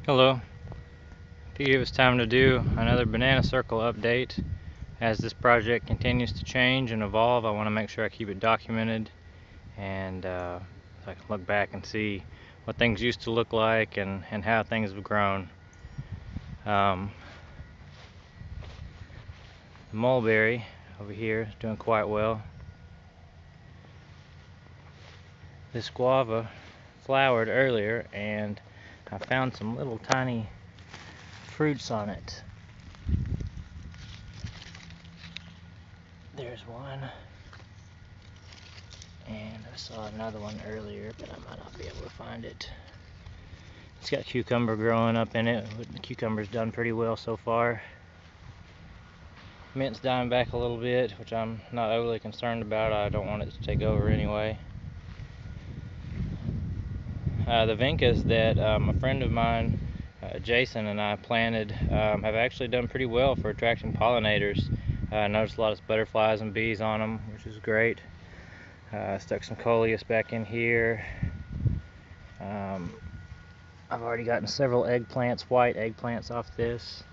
Hello. Figured it was time to do another Banana Circle update. As this project continues to change and evolve, I want to make sure I keep it documented and so I can look back and see what things used to look like and how things have grown. The mulberry over here is doing quite well. This guava flowered earlier and I found some little tiny fruits on it. There's one, and I saw another one earlier, but I might not be able to find it. It's got cucumber growing up in it. The cucumber's done pretty well so far. Mint's dying back a little bit, which I'm not overly concerned about. I don't want it to take over anyway. The vincas that a friend of mine, Jason, and I planted have actually done pretty well for attracting pollinators. I noticed a lot of butterflies and bees on them, which is great. Stuck some coleus back in here. I've already gotten several eggplants, white eggplants off this.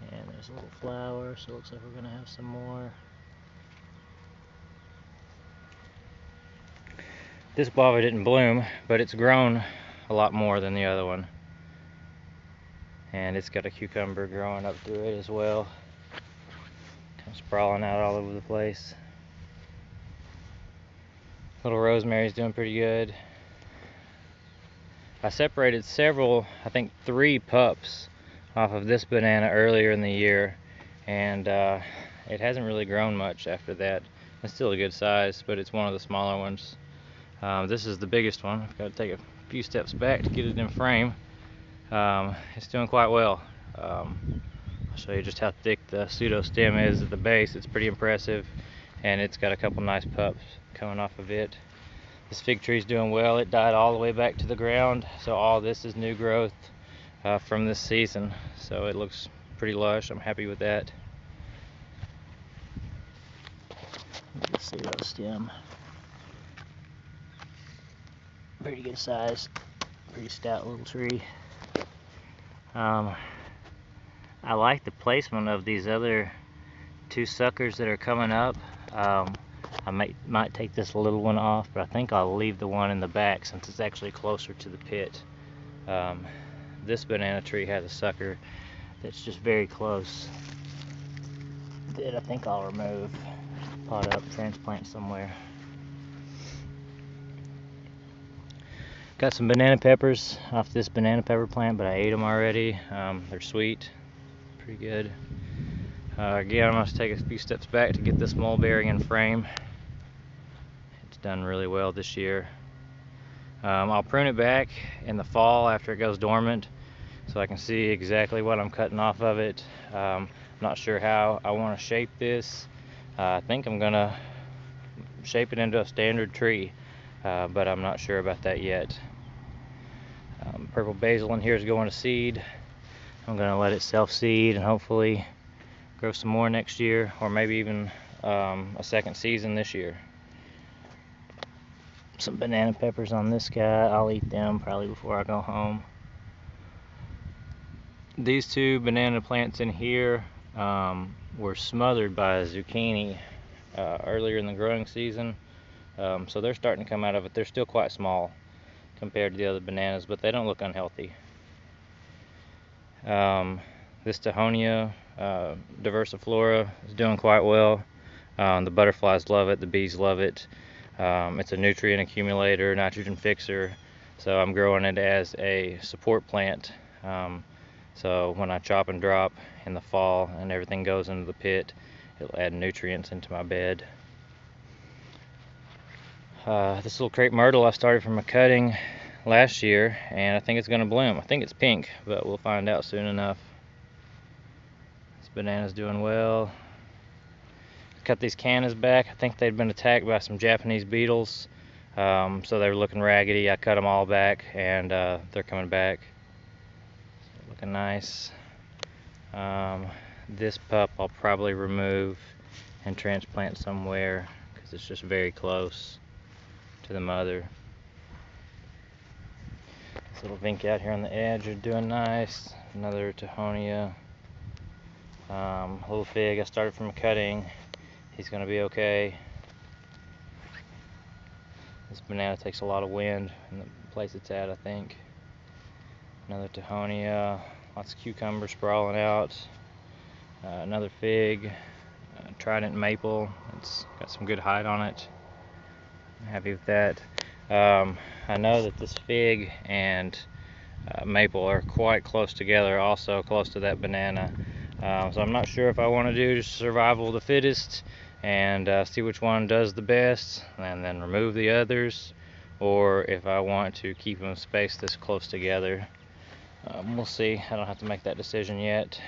And there's a little flower, so it looks like we're going to have some more. This guava didn't bloom, but it's grown a lot more than the other one. And it's got a cucumber growing up through it as well. Kind of sprawling out all over the place. Little rosemary's doing pretty good. I separated several, I think 3 pups off of this banana earlier in the year, and it hasn't really grown much after that. It's still a good size, but it's one of the smaller ones. This is the biggest one. I've got to take a few steps back to get it in frame. It's doing quite well. I'll show you just how thick the pseudostem is at the base. It's pretty impressive, and it's got a couple nice pups coming off of it. This fig tree is doing well. It died all the way back to the ground, so all this is new growth from this season. So it looks pretty lush. I'm happy with that. Pseudostem. Pretty good size. Pretty stout little tree. I like the placement of these other 2 suckers that are coming up. I might take this little one off, but I think I'll leave the one in the back since it's actually closer to the pit. This banana tree has a sucker that's just very close that I think I'll remove, pot up, transplant somewhere. Got some banana peppers off this banana pepper plant, but I ate them already. They're sweet, pretty good. Again, I'm going to take a few steps back to get this mulberry in frame. It's done really well this year. I'll prune it back in the fall after it goes dormant so I can see exactly what I'm cutting off of it. I'm not sure how I want to shape this. I think I'm going to shape it into a standard tree, but I'm not sure about that yet. Purple basil in here is going to seed. I'm going to let it self-seed and hopefully grow some more next year, or maybe even a second season this year. Some banana peppers on this guy. I'll eat them probably before I go home. These 2 banana plants in here were smothered by a zucchini earlier in the growing season, so they're starting to come out of it. They're still quite small compared to the other bananas, but they don't look unhealthy. This Dahonia diversiflora is doing quite well. The butterflies love it, the bees love it. It's a nutrient accumulator, nitrogen fixer, so I'm growing it as a support plant. So when I chop and drop in the fall and everything goes into the pit, it'll add nutrients into my bed. This little crepe myrtle I started from a cutting last year, and I think it's going to bloom. I think it's pink, but we'll find out soon enough. This banana's doing well. Cut these cannas back. I think they'd been attacked by some Japanese beetles, so they were looking raggedy. I cut them all back, and they're coming back. So looking nice. This pup I'll probably remove and transplant somewhere because it's just very close to the mother. This little vink out here on the edge are doing nice. Another Tohonia. Little fig, I started from a cutting. He's going to be okay. This banana takes a lot of wind in the place it's at, I think. Another Tohonia. Lots of cucumbers sprawling out. Another fig. Trident maple. It's got some good height on it. I'm happy with that. I know that this fig and maple are quite close together, also close to that banana. So I'm not sure if I want to do survival of the fittest and see which one does the best and then remove the others, or if I want to keep them spaced this close together. We'll see. I don't have to make that decision yet.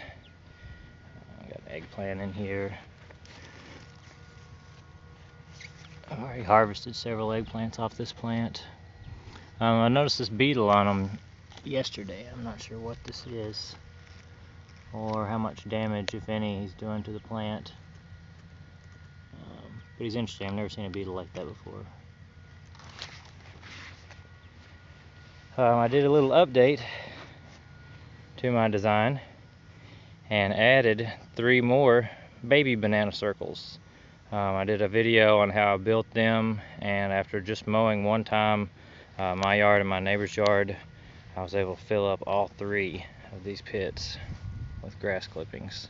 I got eggplant in here. I already harvested several eggplants off this plant. I noticed this beetle on them yesterday. I'm not sure what this is or how much damage, if any, he's doing to the plant. But he's interesting. I've never seen a beetle like that before. I did a little update to my design and added 3 more baby banana circles. I did a video on how I built them, and after just mowing one time my yard and my neighbor's yard, I was able to fill up all 3 of these pits with grass clippings.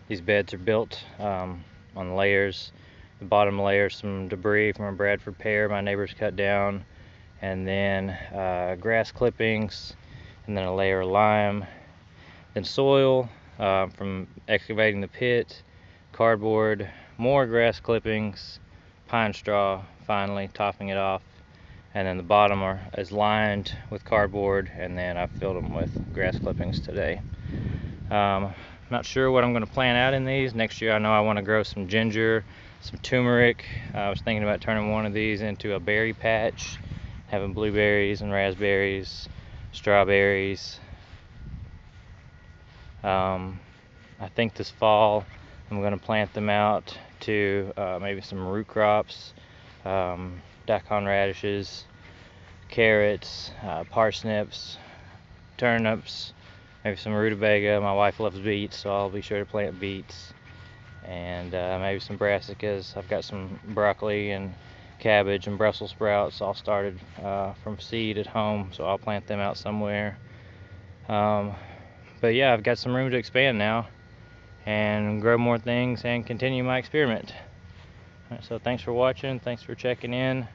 These beds are built on layers. The bottom layer, some debris from a Bradford pear my neighbors cut down, and then grass clippings, and then a layer of lime, then soil from excavating the pit, cardboard, more grass clippings, pine straw, finally topping it off, and then the bottom is lined with cardboard, and then I filled them with grass clippings today. Not sure what I'm going to plant out in these. Next year I know I want to grow some ginger, some turmeric. I was thinking about turning one of these into a berry patch, having blueberries and raspberries, strawberries. I think this fall I'm going to plant them out to maybe some root crops, daikon radishes, carrots, parsnips, turnips, maybe some rutabaga. My wife loves beets, so I'll be sure to plant beets, and maybe some brassicas. I've got some broccoli and cabbage and Brussels sprouts all started from seed at home, so I'll plant them out somewhere. But yeah, I've got some room to expand now and grow more things and continue my experiment. So thanks for watching, thanks for checking in,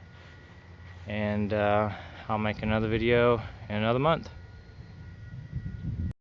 and I'll make another video in another month.